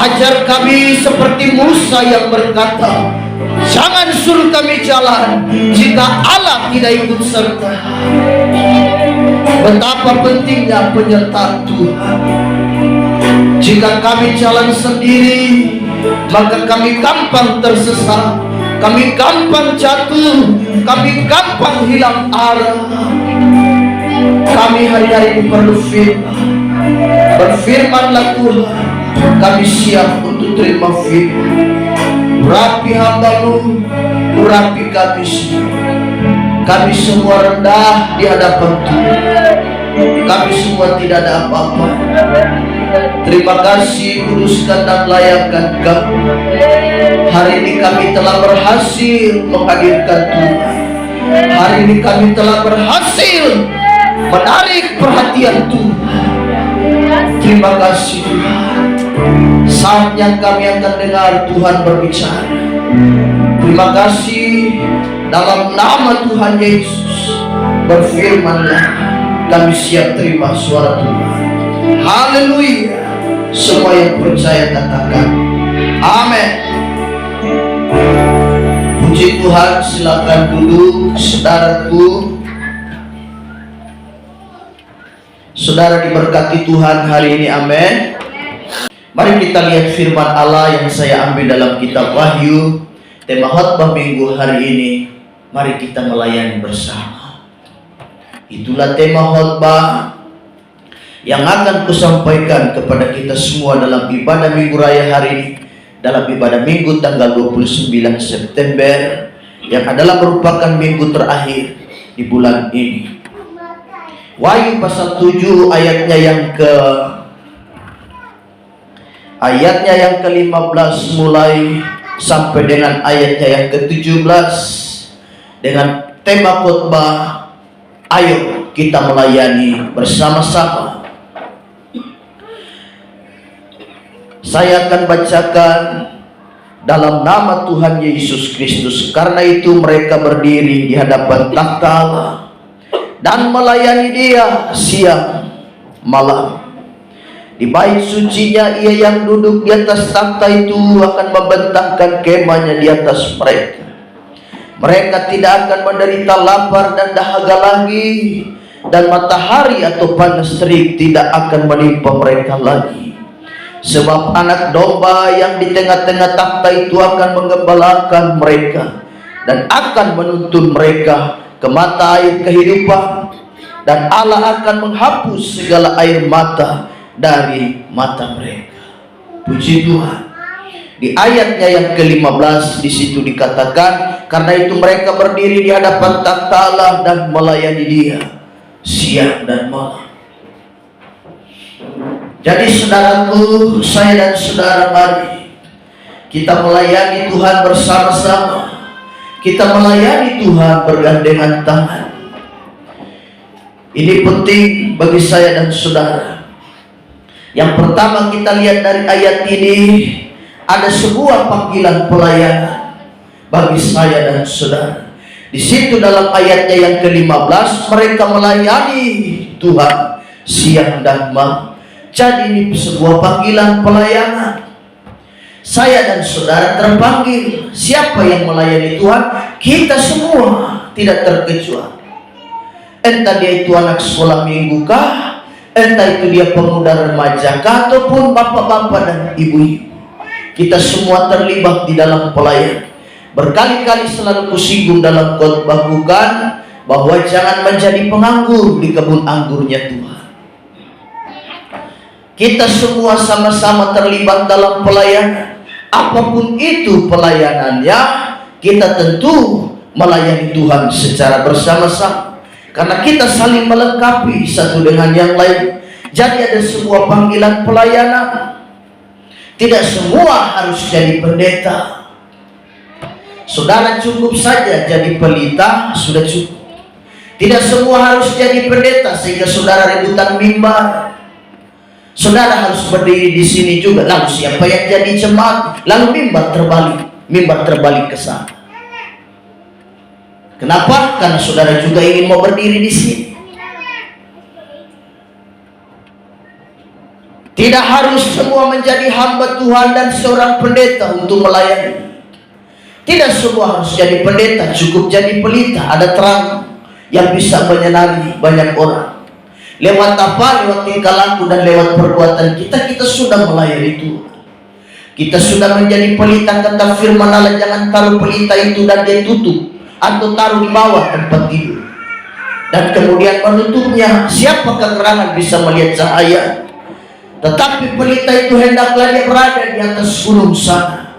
Ajar kami seperti Musa yang berkata, jangan suruh kami jalan jika Allah tidak ikut serta. Betapa pentingnya penyertaan Tuhan. Jika kami jalan sendiri, maka kami gampang tersesat, kami gampang jatuh, kami gampang hilang arah. Kami hari-hari ini perlu firman. Berfirmanlah Tuhan, kami siap untuk terima firman. Urapi hamba-Mu, urapi kami semua. Kami semua rendah di hadapan Tuhan. Kami semua tidak ada apa-apa. Terima kasih, kuduskan dan layakkan Kami. Hari ini kami telah berhasil menghadirkan Tuhan. Hari ini kami telah berhasil menarik perhatian Tuhan. Terima kasih Tuhan. Saatnya kami akan dengar Tuhan berbicara. Terima kasih. Dalam nama Tuhan Yesus, berfirmanlah, kami siap terima suara Tuhan. Haleluya. Semua yang percaya katakan amin. Puji Tuhan. Silakan duduk saudaraku. Saudara diberkati Tuhan hari ini, amin. Mari kita lihat firman Allah yang saya ambil dalam kitab Wahyu. Tema khotbah minggu hari ini, mari kita melayani bersama. Itulah tema khotbah yang akan kusampaikan kepada kita semua dalam ibadah minggu raya hari ini, dalam ibadah minggu tanggal 29 September yang adalah merupakan minggu terakhir di bulan ini. Wahyu pasal 7 ayatnya yang ke-15 mulai sampai dengan ayatnya yang ke-17 dengan tema khotbah, ayo kita melayani bersama-sama. Saya akan bacakan dalam nama Tuhan Yesus Kristus. Karena itu mereka berdiri di hadapan takhta Allah dan melayani Dia siang malam. Di bait sucinya Ia yang duduk di atas takhta itu akan membentangkan kemahnya di atas mereka. Mereka tidak akan menderita lapar dan dahaga lagi, dan matahari atau panas terik tidak akan menimpa mereka lagi. Sebab anak domba yang di tengah-tengah takhta itu akan menggembalakan mereka dan akan menuntun mereka ke mata air kehidupan, dan Allah akan menghapus segala air mata dari mata mereka. Puji Tuhan. Di ayatnya yang ke-15 di situ dikatakan, karena itu mereka berdiri di hadapan takhta Allah dan melayani Dia siang dan malam. Jadi saudaraku, saya dan saudara, mari kita melayani Tuhan bersama-sama. Kita melayani Tuhan bergandengan tangan. Ini penting bagi saya dan saudara. Yang pertama kita lihat dari ayat ini, ada sebuah panggilan pelayanan bagi saya dan saudara. Di situ dalam ayatnya yang ke-15, mereka melayani Tuhan siang dan malam. Jadi ini sebuah panggilan pelayanan. Saya dan saudara terpanggil. Siapa yang melayani Tuhan? Kita semua, tidak terkecuali. Entah dia itu anak sekolah minggu kah, entah itu dia pemuda remaja kah, ataupun bapak-bapak dan ibu-ibu. Kita semua terlibat di dalam pelayanan. Berkali-kali selalu kusinggung dalam khotbah bukan bahwa jangan menjadi penganggur di kebun anggurnya Tuhan. Kita semua sama-sama terlibat dalam pelayanan. Apapun itu pelayanannya, kita tentu melayani Tuhan secara bersama-sama. Karena kita saling melengkapi satu dengan yang lain. Jadi ada sebuah panggilan pelayanan. Tidak semua harus jadi pendeta. Saudara cukup saja jadi pelita, sudah cukup. Tidak semua harus jadi pendeta sehingga saudara rebutan mimbar. Saudara harus berdiri di sini juga. Lalu siapa yang jadi jemaat? Lalu mimbar terbalik ke sana. Kenapa? Karena saudara juga ingin mau berdiri di sini. Tidak harus semua menjadi hamba Tuhan dan seorang pendeta untuk melayani. Tidak semua harus jadi pendeta, cukup jadi pelita. Ada terang yang bisa menyinari banyak orang. Lewat apa? Lewat tingkah laku dan lewat perbuatan kita sudah melayani Tuhan. Kita sudah menjadi pelita, kata firman Allah, jangan taruh pelita itu dan dia tutup, atau taruh di bawah tempat tidur dan kemudian menutupnya. Siapa kegerangan bisa melihat cahaya? Tetapi pelita itu hendaklah dia berada di atas gunung sana,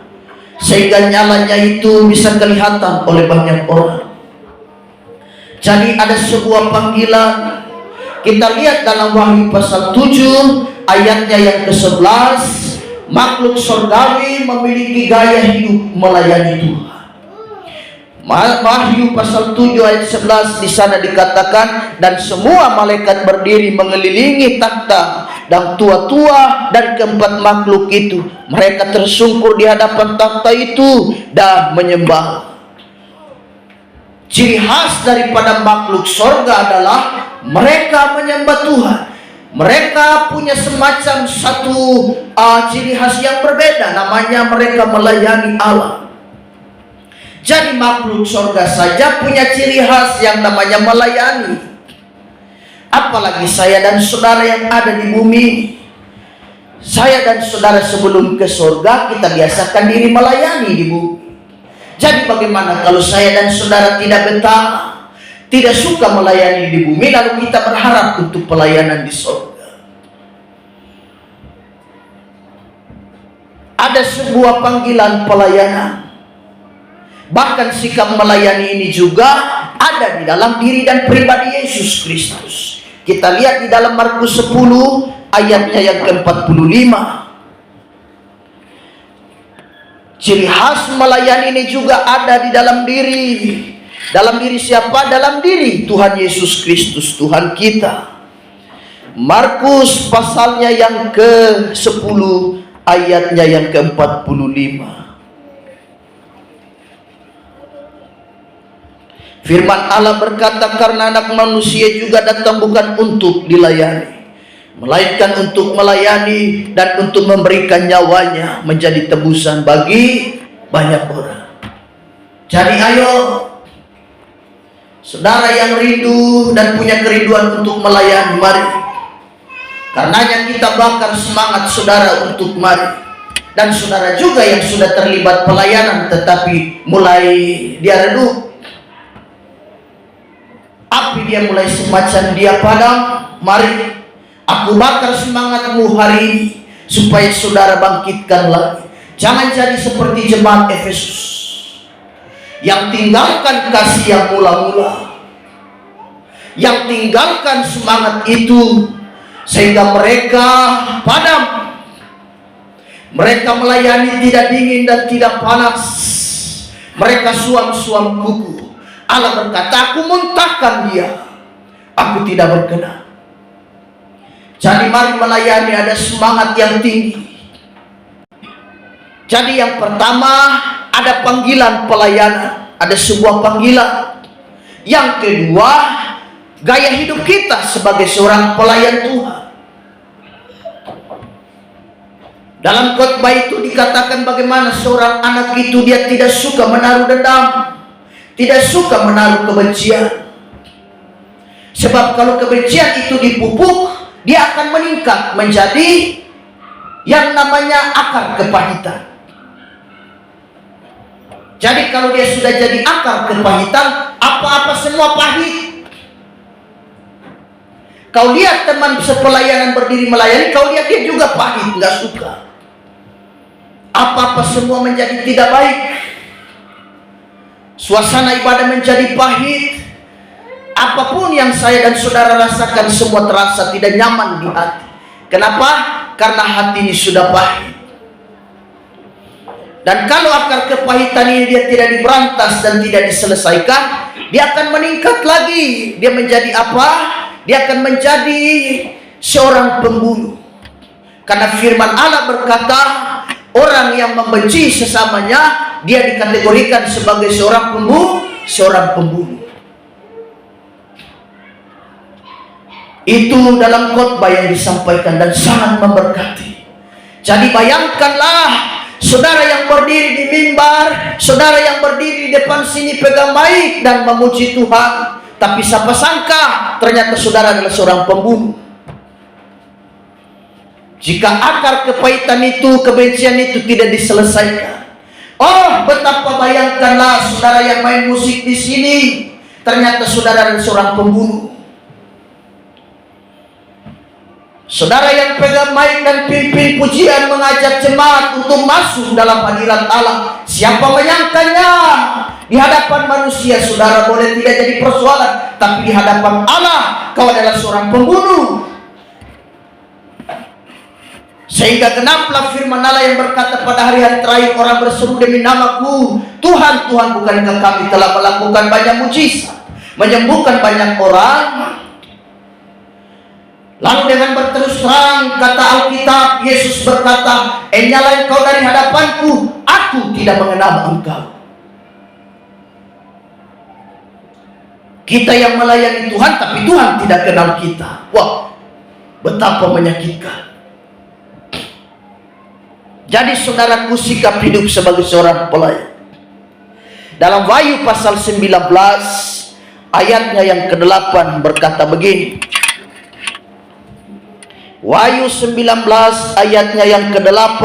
sehingga nyalanya itu bisa kelihatan oleh banyak orang. Jadi ada sebuah panggilan. Kita lihat dalam Wahyu pasal 7 ayatnya yang ke-11. Makhluk surgawi memiliki gaya hidup melayani Tuhan. Wahyu pasal 7 ayat 11 di sana dikatakan, dan semua malaikat berdiri mengelilingi takhta dan tua-tua dan keempat makhluk itu. Mereka tersungkur di hadapan takhta itu dan menyembah. Ciri khas daripada makhluk surga adalah mereka menyembah Tuhan. Mereka punya semacam satu ciri khas yang berbeda, namanya mereka melayani Allah. Jadi makhluk surga saja punya ciri khas yang namanya melayani. Apalagi saya dan saudara yang ada di bumi. Saya dan saudara sebelum ke surga kita biasakan diri melayani di bumi. Jadi bagaimana kalau saya dan saudara tidak betah, tidak suka melayani di bumi, lalu kita berharap untuk pelayanan di surga? Ada sebuah panggilan pelayanan. Bahkan sikap melayani ini juga ada di dalam diri dan pribadi Yesus Kristus. Kita lihat di dalam Markus 10 ayatnya yang ke-45. Ciri khas melayani ini juga ada di dalam diri. Dalam diri siapa? Dalam diri Tuhan Yesus Kristus, Tuhan kita. Markus pasalnya yang ke-10 ayatnya yang ke-45. Firman Allah berkata, karena anak manusia juga datang bukan untuk dilayani, melainkan untuk melayani dan untuk memberikan nyawanya menjadi tebusan bagi banyak orang. Jadi ayo saudara yang rindu dan punya kerinduan untuk melayani, mari. Karenanya kita bakar semangat saudara untuk mari. Dan saudara juga yang sudah terlibat pelayanan tetapi mulai dia redup, api dia mulai semacam dia padam, mari aku bakar semangatmu hari ini supaya saudara bangkitkan lagi. Jangan jadi seperti jemaat Efesus yang tinggalkan kasih yang mula-mula, yang tinggalkan semangat itu sehingga mereka padam. Mereka melayani tidak dingin dan tidak panas. Mereka suam-suam kuku. Allah berkata, aku muntahkan dia, aku tidak berkenan. Jadi mari melayani, ada semangat yang tinggi. Jadi yang pertama ada panggilan pelayanan, ada sebuah panggilan. Yang kedua, gaya hidup kita sebagai seorang pelayan Tuhan. Dalam khotbah itu dikatakan bagaimana seorang anak itu dia tidak suka menaruh dendam, tidak suka menaruh kebencian. Sebab kalau kebencian itu dipupuk, dia akan meningkat menjadi yang namanya akar kepahitan. Jadi kalau dia sudah jadi akar kepahitan, apa-apa semua pahit. Kau lihat teman sepelayanan berdiri melayani, kau lihat dia juga pahit, nggak suka. Apa-apa semua menjadi tidak baik. Suasana ibadah menjadi pahit. Apapun yang saya dan saudara rasakan semua terasa tidak nyaman di hati. Kenapa? Karena hati ini sudah pahit. Dan kalau akar kepahitan ini dia tidak diberantas dan tidak diselesaikan, dia akan meningkat lagi. Dia menjadi apa? Dia akan menjadi seorang pembunuh. Karena firman Allah berkata, orang yang membenci sesamanya, dia dikategorikan sebagai seorang pembunuh. Itu dalam khotbah yang disampaikan dan sangat memberkati. Jadi bayangkanlah saudara yang berdiri di mimbar, saudara yang berdiri di depan sini pegang mic dan memuji Tuhan, tapi siapa sangka ternyata saudara adalah seorang pembunuh. Jika akar kepahitan itu, kebencian itu tidak diselesaikan, oh betapa bayangkanlah saudara yang main musik di sini, ternyata saudara adalah seorang pembunuh. Saudara yang pegang mic dan pimpin pujian mengajak jemaat untuk masuk dalam hadirat Allah, siapa menyangkanya? Di hadapan manusia saudara boleh tidak jadi persoalan, tapi di hadapan Allah kau adalah seorang pembunuh. Sehingga genaplah firman Allah yang berkata pada hari-hari terakhir orang berseru demi namaku, Tuhan, Tuhan, bukankah kami telah melakukan banyak mujizat, menyembuhkan banyak orang? Lalu dengan berterus terang kata Alkitab, Yesus berkata, "Nyala engkau dari hadapanku, aku tidak mengenal engkau." Kita yang melayani Tuhan, tapi Tuhan tidak kenal kita. Wah, betapa menyakitkan. Jadi saudaraku, sikap hidup sebagai seorang pelayan. Dalam Wahyu pasal 19 ayatnya yang ke-8 berkata begini. Wahyu 19 ayatnya yang ke-8.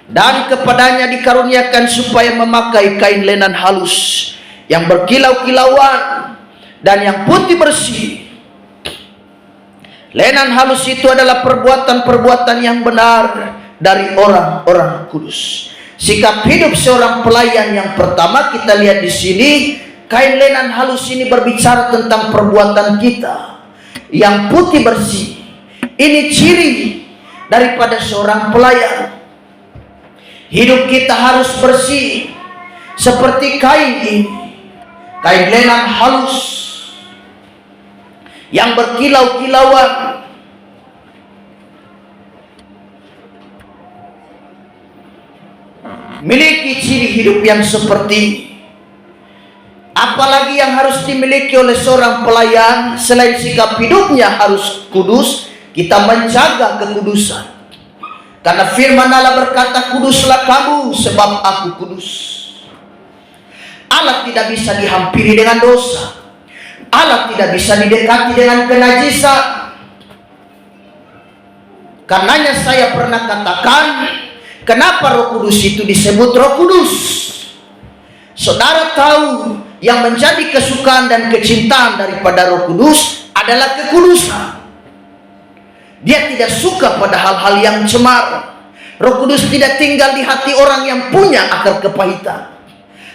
Dan kepadanya dikaruniakan supaya memakai kain lenan halus yang berkilau-kilauan dan yang putih bersih. Lenan halus itu adalah perbuatan-perbuatan yang benar dari orang-orang kudus. Sikap hidup seorang pelayan yang pertama kita lihat di sini, kain lenan halus ini berbicara tentang perbuatan kita yang putih bersih. Ini ciri daripada seorang pelayan. Hidup kita harus bersih seperti kain ini, kain lenan halus yang berkilau-kilauan. Miliki ciri hidup yang seperti ini. Apalagi yang harus dimiliki oleh seorang pelayan selain sikap hidupnya harus kudus, kita menjaga kekudusan. Karena firman Allah berkata, "Kuduslah kamu sebab aku kudus." Allah tidak bisa dihampiri dengan dosa. Allah tidak bisa didekati dengan kenajisan. Karenanya saya pernah katakan, kenapa Roh Kudus itu disebut Roh Kudus? Saudara tahu, yang menjadi kesukaan dan kecintaan daripada Roh Kudus adalah kekudusan. Dia tidak suka pada hal-hal yang cemar. Roh Kudus tidak tinggal di hati orang yang punya akar kepahitan.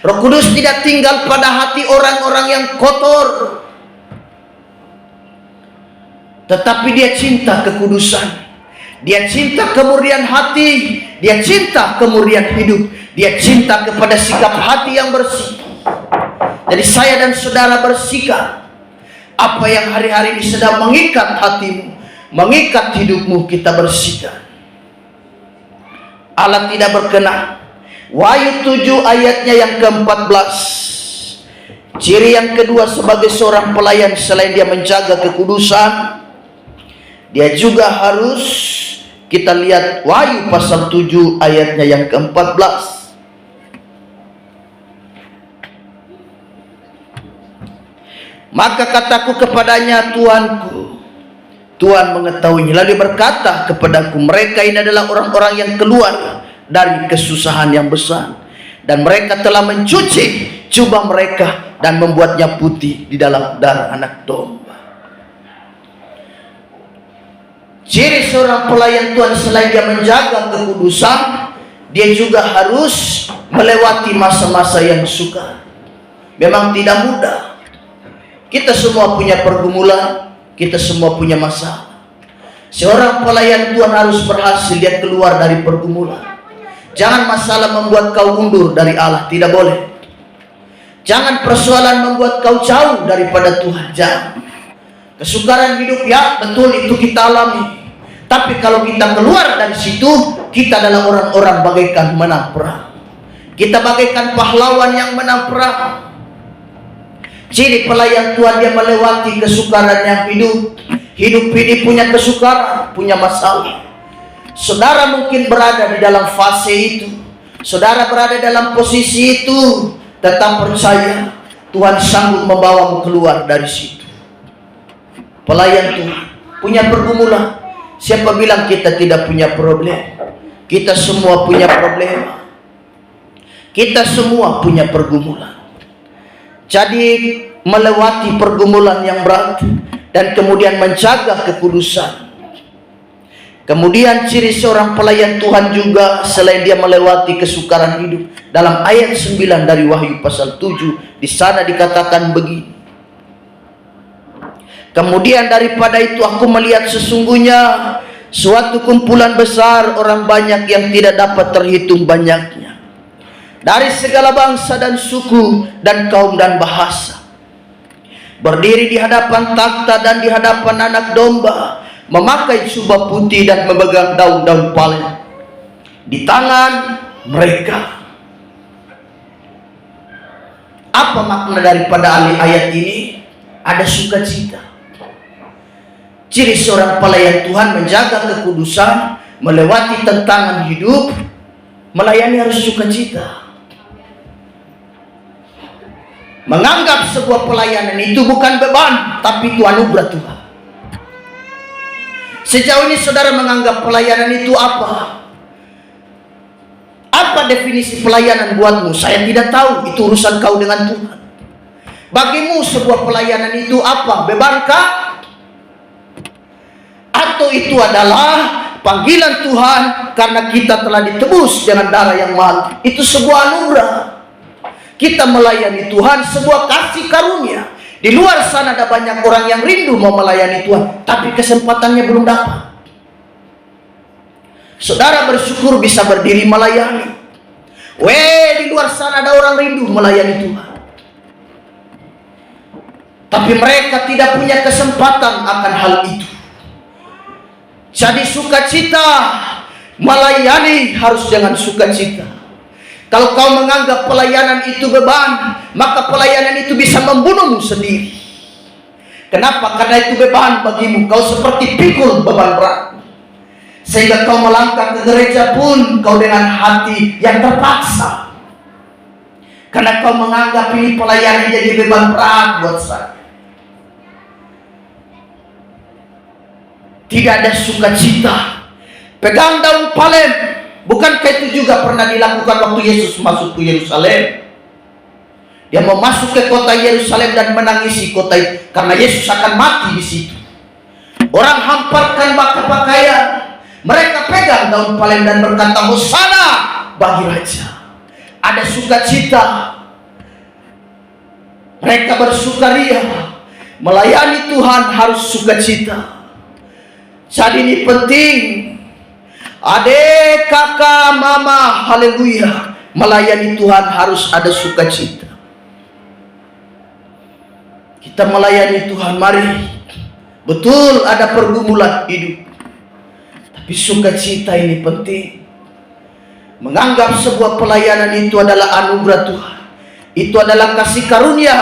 Roh Kudus tidak tinggal pada hati orang-orang yang kotor. Tetapi dia cinta kekudusan. Dia cinta kemurnian hati. Dia cinta kemurnian hidup. Dia cinta kepada sikap hati yang bersih. Jadi saya dan saudara bersikap, apa yang hari-hari ini sedang mengikat hatimu, mengikat hidupmu, kita bersihkan. Allah tidak berkenan. Wahyu 7 ayatnya yang ke-14. Ciri yang kedua sebagai seorang pelayan selain dia menjaga kekudusan, dia juga harus, kita lihat Wahyu pasal 7 ayatnya yang ke-14. Maka kataku kepadanya, Tuanku, Tuhan mengetahuinya. Lalu berkata kepadaku, mereka ini adalah orang-orang yang keluar dari kesusahan yang besar, dan mereka telah mencuci jubah mereka dan membuatnya putih di dalam darah anak domba. Ciri seorang pelayan Tuhan selain dia menjaga kekudusan, dia juga harus melewati masa-masa yang sukar. Memang tidak mudah. Kita semua punya pergumulan, kita semua punya masalah. Seorang pelayan Tuhan harus berhasil dia keluar dari pergumulan. Jangan masalah membuat kau mundur dari Allah, tidak boleh. Jangan persoalan membuat kau jauh daripada Tuhan, jangan. Kesukaran hidup, ya betul itu kita alami. Tapi kalau kita keluar dari situ, kita adalah orang-orang bagaikan menang perang. Kita bagaikan pahlawan yang menang perang. Ciri pelayan Tuhan, dia melewati kesukaran yang hidup. Hidup ini punya kesukaran, punya masalah. Saudara mungkin berada di dalam fase itu, saudara berada dalam posisi itu, tetap percaya Tuhan sanggup membawamu keluar dari situ. Pelayan Tuhan punya pergumulan. Siapa bilang kita tidak punya problem? Kita semua punya problema. Kita semua punya pergumulan. Jadi melewati pergumulan yang berat dan kemudian menjaga kekudusan. Kemudian ciri seorang pelayan Tuhan juga selain dia melewati kesukaran hidup. Dalam ayat 9 dari Wahyu pasal 7, di sana dikatakan begini. Kemudian daripada itu aku melihat sesungguhnya suatu kumpulan besar orang banyak yang tidak dapat terhitung banyaknya, dari segala bangsa dan suku dan kaum dan bahasa, berdiri di hadapan takhta dan di hadapan Anak Domba, memakai jubah putih dan memegang daun-daun palem di tangan mereka. Apa makna daripada ayat ini? Ada sukacita. Ciri seorang pelayan Tuhan menjaga kekudusan, melewati tantangan hidup, melayani harus sukacita. Menganggap sebuah pelayanan itu bukan beban, tapi itu anugerah Tuhan. Sejauh ini saudara menganggap pelayanan itu apa? Apa definisi pelayanan buatmu? Saya tidak tahu, itu urusan kau dengan Tuhan. Bagimu sebuah pelayanan itu apa? Bebankah? Atau itu adalah panggilan Tuhan karena kita telah ditebus dengan darah yang mahal? Itu sebuah anugerah. Kita melayani Tuhan sebuah kasih karunia. Di luar sana ada banyak orang yang rindu mau melayani Tuhan, tapi kesempatannya belum dapat. Saudara bersyukur bisa berdiri melayani. Di luar sana ada orang rindu melayani Tuhan, tapi mereka tidak punya kesempatan akan hal itu. Jadi sukacita melayani harus dengan sukacita. Kalau kau menganggap pelayanan itu beban, maka pelayanan itu bisa membunuhmu sendiri. Kenapa? Karena itu beban bagimu. Kau seperti pikul beban berat, sehingga kau melangkah ke gereja pun kau dengan hati yang terpaksa, karena kau menganggap ini pelayanan jadi beban berat buat saya. Tidak ada sukacita. Pegang daun palem. Bukankah itu juga pernah dilakukan waktu Yesus masuk ke Yerusalem? Dia mau masuk ke kota Yerusalem dan menangisi kota itu, karena Yesus akan mati di situ. Orang hamparkan pakaian, mereka pegang daun palem dan berkata, Hosana bagi Raja. Ada sukacita. Mereka bersukaria. Melayani Tuhan harus sukacita. Jadi ini penting. Adik, kakak, mama, haleluya. Melayani Tuhan harus ada sukacita. Kita melayani Tuhan, mari. Betul ada pergumulan hidup, tapi sukacita ini penting. Menganggap sebuah pelayanan itu adalah anugerah Tuhan. Itu adalah kasih karunia.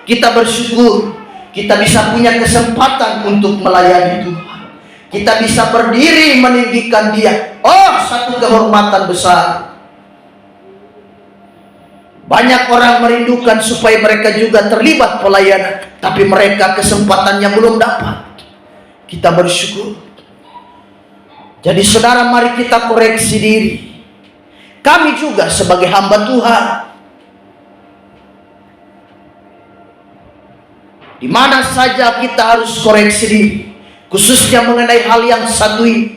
Kita bersyukur kita bisa punya kesempatan untuk melayani Tuhan. Kita bisa berdiri meninggikan Dia. Satu kehormatan besar. Banyak orang merindukan supaya mereka juga terlibat pelayanan, tapi mereka kesempatannya belum dapat. Kita bersyukur. Jadi saudara, mari kita koreksi diri. Kami juga sebagai hamba Tuhan, di mana saja kita harus koreksi diri, khususnya mengenai hal yang satu ini.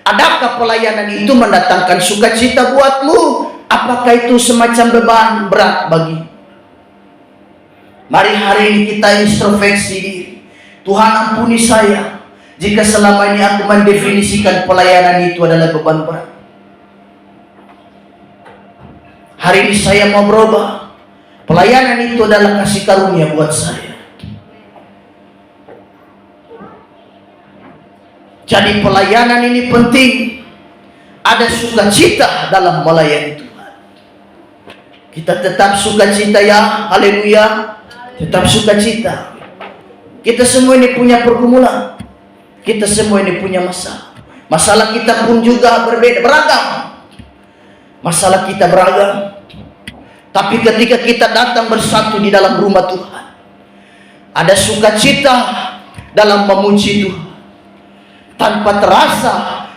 Adakah pelayanan itu mendatangkan sukacita buatmu? Apakah itu semacam beban berat bagi? Mari hari ini kita introspeksi diri. Tuhan, ampuni saya jika selama ini aku mendefinisikan pelayanan itu adalah beban berat. Hari ini saya mau berubah. Pelayanan itu adalah kasih karunia buat saya. Jadi pelayanan ini penting. Ada sukacita dalam melayani Tuhan. Kita tetap sukacita ya. Haleluya. Tetap sukacita. Kita semua ini punya pergumulan. Kita semua ini punya masalah. Masalah kita pun juga berbeda, beragam. Masalah kita beragam. Tapi ketika kita datang bersatu di dalam rumah Tuhan, ada sukacita dalam memuji Tuhan. Tanpa terasa,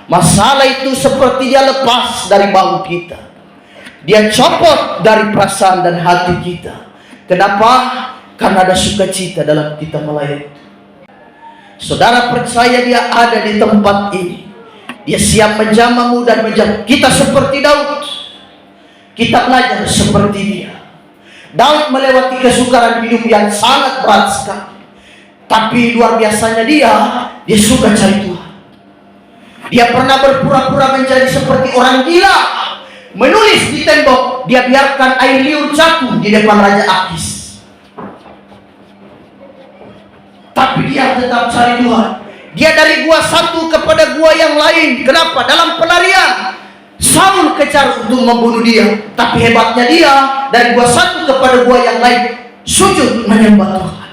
masalah itu seperti dia lepas dari bahu kita. Dia copot dari perasaan dan hati kita. Kenapa? Karena ada sukacita dalam kita melayani. Saudara percaya dia ada di tempat ini. Dia siap menjamahmu dan menjamah. Kita seperti Daud. Kita belajar seperti dia. Daud melewati kesukaran hidup yang sangat berat sekali. Tapi luar biasanya dia suka cari Tuhan. Dia pernah berpura-pura menjadi seperti orang gila. Menulis di tembok, dia biarkan air liur jatuh di depan Raja Akis. Tapi dia tetap cari Tuhan. Dia dari gua satu kepada gua yang lain. Kenapa? Dalam pelarian Saul kejar untuk membunuh dia. Tapi hebatnya dia dari gua satu kepada gua yang lain, sujud menyembah Tuhan.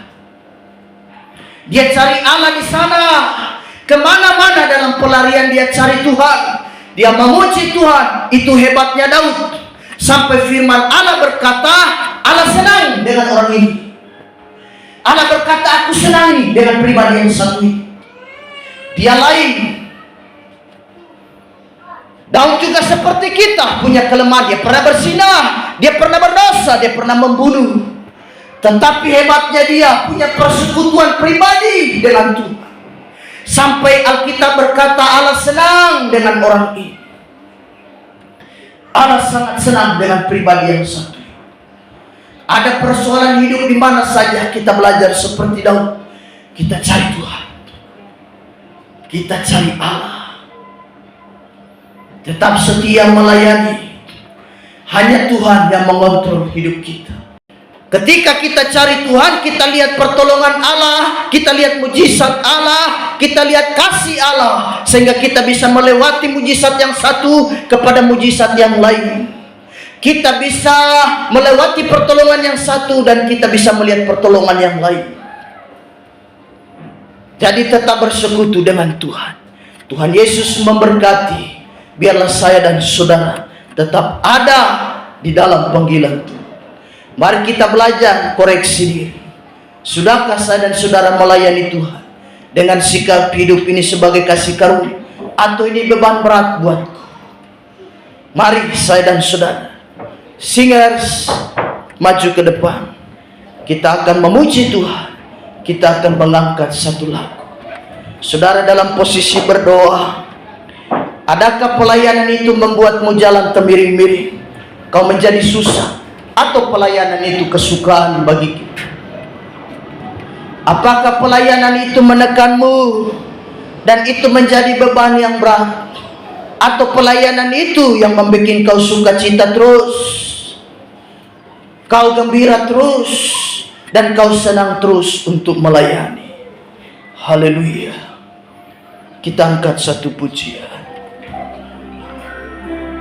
Dia cari Allah di sana. Kemana-mana dalam pelarian dia cari Tuhan. Dia memuji Tuhan. Itu hebatnya Daud. Sampai firman Allah berkata, Allah senang dengan orang ini. Allah berkata, aku senangi dengan pribadi yang satu ini. Dia lain. Daud juga seperti kita, punya kelemahan. Dia pernah bersinah, dia pernah berdosa, dia pernah membunuh. Tetapi hebatnya dia punya persekutuan pribadi dengan Tuhan. Sampai Alkitab berkata Allah senang dengan orang ini. Allah sangat senang dengan pribadi yang satu. Ada persoalan hidup di mana saja kita belajar seperti Daud. Kita cari Tuhan. Kita cari Allah. Tetap setia melayani. Hanya Tuhan yang mengontrol hidup kita. Ketika kita cari Tuhan, kita lihat pertolongan Allah, kita lihat mujizat Allah, kita lihat kasih Allah, sehingga kita bisa melewati mujizat yang satu kepada mujizat yang lain. Kita bisa melewati pertolongan yang satu dan kita bisa melihat pertolongan yang lain. Jadi tetap bersekutu dengan Tuhan. Tuhan Yesus memberkati. Biarlah saya dan saudara tetap ada di dalam panggilan Tuhan. Mari kita belajar koreksi diri. Sudahkah saya dan saudara melayani Tuhan dengan sikap hidup ini sebagai kasih karunia, atau ini beban berat buatku? Mari saya dan saudara, singers, maju ke depan. Kita akan memuji Tuhan. Kita akan mengangkat satu lagu. Saudara dalam posisi berdoa. Adakah pelayanan itu membuatmu jalan termiring-miring? Kau menjadi susah? Atau pelayanan itu kesukaan bagi kita? Apakah pelayanan itu menekanmu dan itu menjadi beban yang berat? Atau pelayanan itu yang membuat kau sukacita terus, kau gembira terus, dan kau senang terus untuk melayani? Haleluya. Kita angkat satu pujian.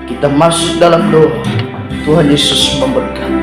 Kita masuk dalam doa. Tuhan Yesus memberkati.